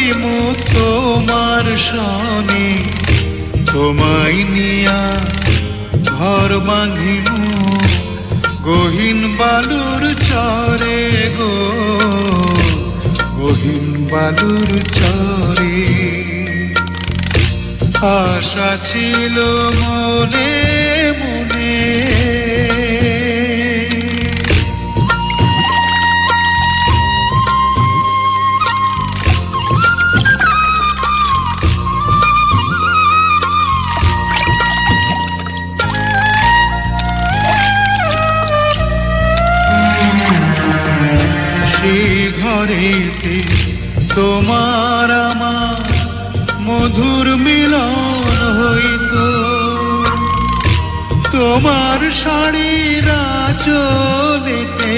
করিমু তোমার সনে, তোমায় নিয়া ঘর বাঁধিমু গহীন বালুর চরে গো, গহীন বালুর চরে। আশা ছিল মনে মনে, সেই ঘরেতে তোমার আমার মধুর মিলন হইতো, তোমার শাড়ির আঁচলেতে